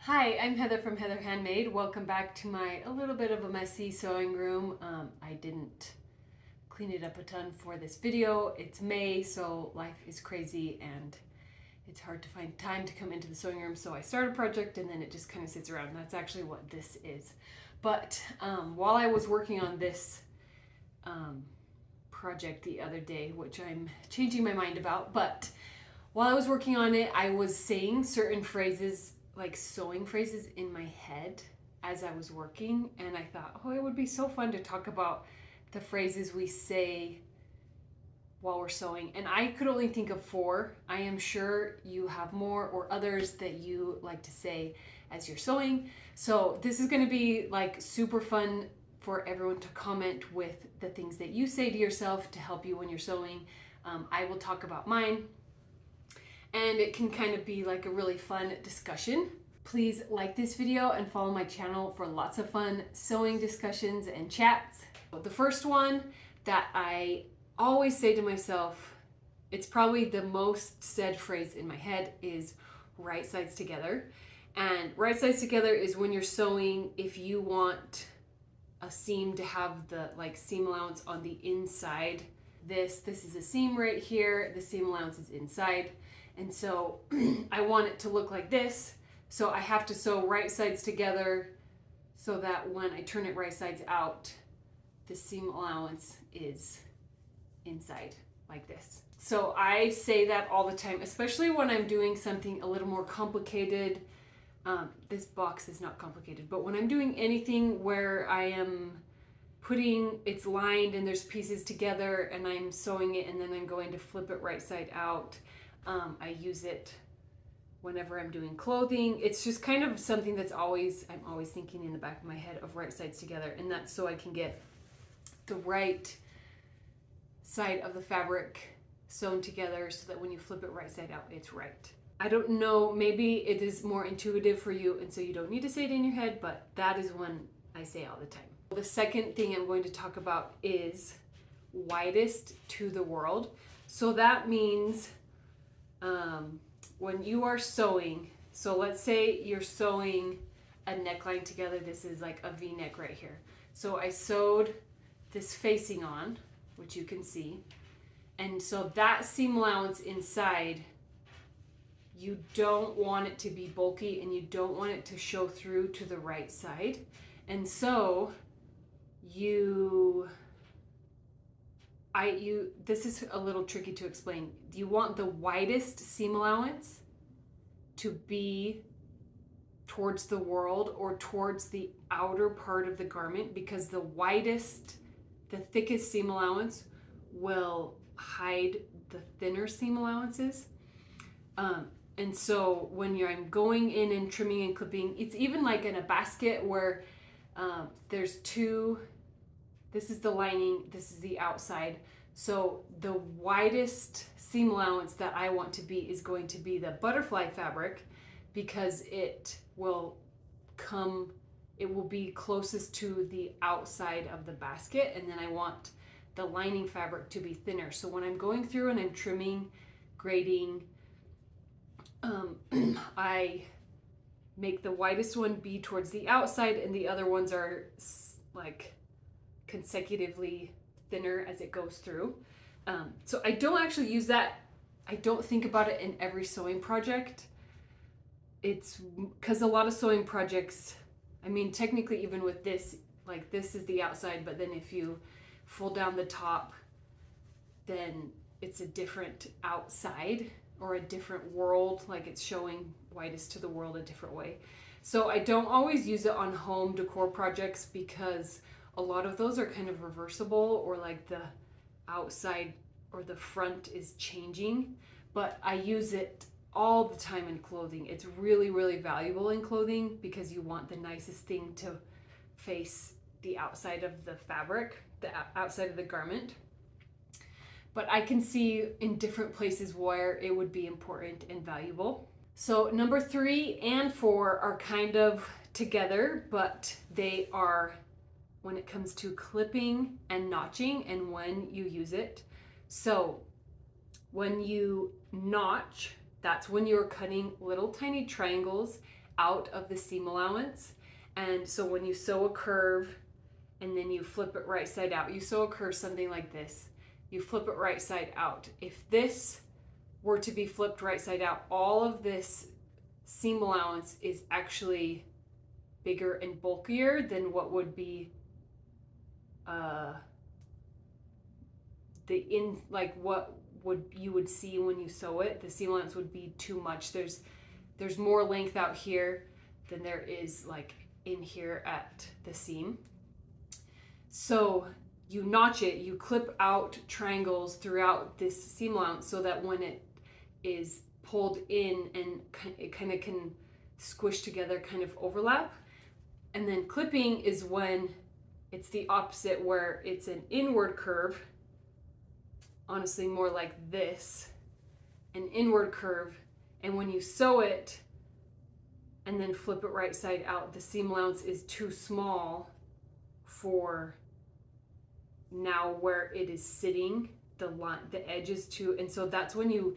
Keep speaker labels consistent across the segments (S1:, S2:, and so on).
S1: Hi, I'm Heather from Heather Handmade. Welcome back to my a little bit of a messy sewing room. I didn't clean it up a ton for this video. It's May, so life is crazy and it's hard to find time to come into the sewing room. So I start a project and then it just kind of sits around. That's actually what this is. But while I was working on this project the other day, which I'm changing my mind about, but while I was working on it, I was saying certain phrases, like sewing phrases, in my head as I was working, and I thought, oh, it would be so fun to talk about the phrases we say while we're sewing. And I could only think of 4. I am sure you have more or others that you like to say as you're sewing. So this is going to be like super fun for everyone to comment with the things that you say to yourself to help you when you're sewing. I will talk about mine, and it can kind of be like a really fun discussion. Please like this video and follow my channel for lots of fun sewing discussions and chats. The first one that I always say to myself, it's probably the most said phrase in my head, is right sides together. And right sides together is when you're sewing, if you want a seam to have the like seam allowance on the inside. This is a seam right here, the seam allowance is inside. And so I want it to look like this. So I have to sew right sides together so that when I turn it right sides out, the seam allowance is inside like this. So I say that all the time, especially when I'm doing something a little more complicated. This box is not complicated, but when I'm doing anything where I am putting, it's lined and there's pieces together and I'm sewing it and then I'm going to flip it right side out. I use it whenever I'm doing clothing. It's just kind of something that's I'm always thinking in the back of my head of right sides together, and that's so I can get the right side of the fabric sewn together so that when you flip it right side out, it's right. I don't know, maybe it is more intuitive for you and so you don't need to say it in your head, but that is one I say all the time. The second thing I'm going to talk about is widest to the world. So that means when you are sewing, so let's say you're sewing a neckline together. This is like a V-neck right here. So I sewed this facing on, which you can see. And so that seam allowance inside, you don't want it to be bulky and you don't want it to show through to the right side. And so this is a little tricky to explain. You want the widest seam allowance to be towards the world or towards the outer part of the garment, because the thickest seam allowance will hide the thinner seam allowances. And so when I'm going in and trimming and clipping, it's even like in a basket where there's two. This is the lining, this is the outside. So the widest seam allowance that I want to be is going to be the butterfly fabric, because it will be closest to the outside of the basket, and then I want the lining fabric to be thinner. So when I'm going through and I'm trimming, grading, I make the widest one be towards the outside and the other ones are like consecutively thinner as it goes through. So I don't actually use that. I don't think about it in every sewing project. It's because a lot of sewing projects, I mean, technically even with this, like this is the outside, but then if you fold down the top, then it's a different outside or a different world, like it's showing widest to the world a different way. So I don't always use it on home decor projects because a lot of those are kind of reversible, or like the outside or the front is changing, but I use it all the time in clothing. It's really, really valuable in clothing because you want the nicest thing to face the outside of the fabric, the outside of the garment. But I can see in different places where it would be important and valuable. So number 3 and 4 are kind of together, but they are when it comes to clipping and notching and when you use it. So when you notch, that's when you're cutting little tiny triangles out of the seam allowance. And so when you sew a curve and then you flip it right side out, you sew a curve something like this, you flip it right side out. If this were to be flipped right side out, all of this seam allowance is actually bigger and bulkier than what would be what you would see when you sew it. The seam allowance would be too much. There's more length out here than there is like in here at the seam. So you notch it, you clip out triangles throughout this seam allowance so that when it is pulled in and it kind of can squish together, kind of overlap. And then clipping is when it's the opposite, where it's an inward curve, honestly more like this, an inward curve. And when you sew it and then flip it right side out, the seam allowance is too small for now where it is sitting, the edge is too, and so that's when you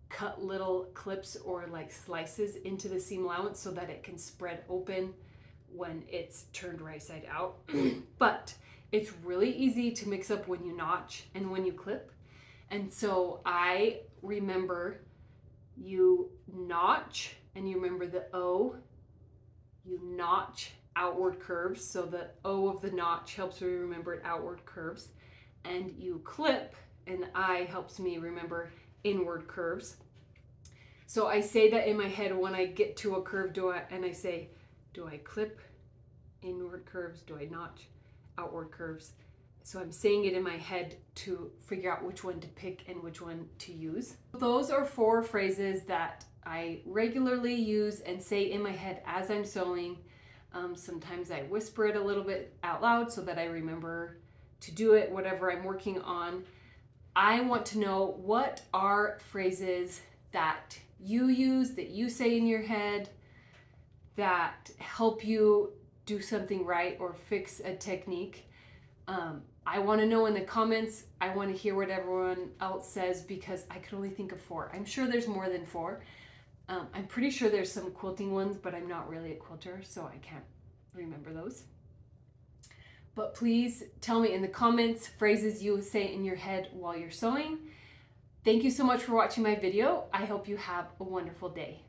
S1: cut little clips or like slices into the seam allowance so that it can spread open when it's turned right side out. But it's really easy to mix up when you notch and when you clip. And so I remember you notch, and you remember the O, you notch outward curves. So the O of the notch helps me remember outward curves. And you clip, and I helps me remember inward curves. So I say that in my head when I get to a curve, do I clip inward curves? Do I notch outward curves? So I'm saying it in my head to figure out which one to pick and which one to use. Those are 4 phrases that I regularly use and say in my head as I'm sewing. Sometimes I whisper it a little bit out loud so that I remember to do it, whatever I'm working on. I want to know, what are phrases that you use, that you say in your head, that help you do something right or fix a technique. I want to know in the comments. I want to hear what everyone else says, because I could only think of 4. I'm sure there's more than 4. I'm pretty sure there's some quilting ones, but I'm not really a quilter, so I can't remember those. But please tell me in the comments phrases you say in your head while you're sewing. Thank you so much for watching my video. I hope you have a wonderful day.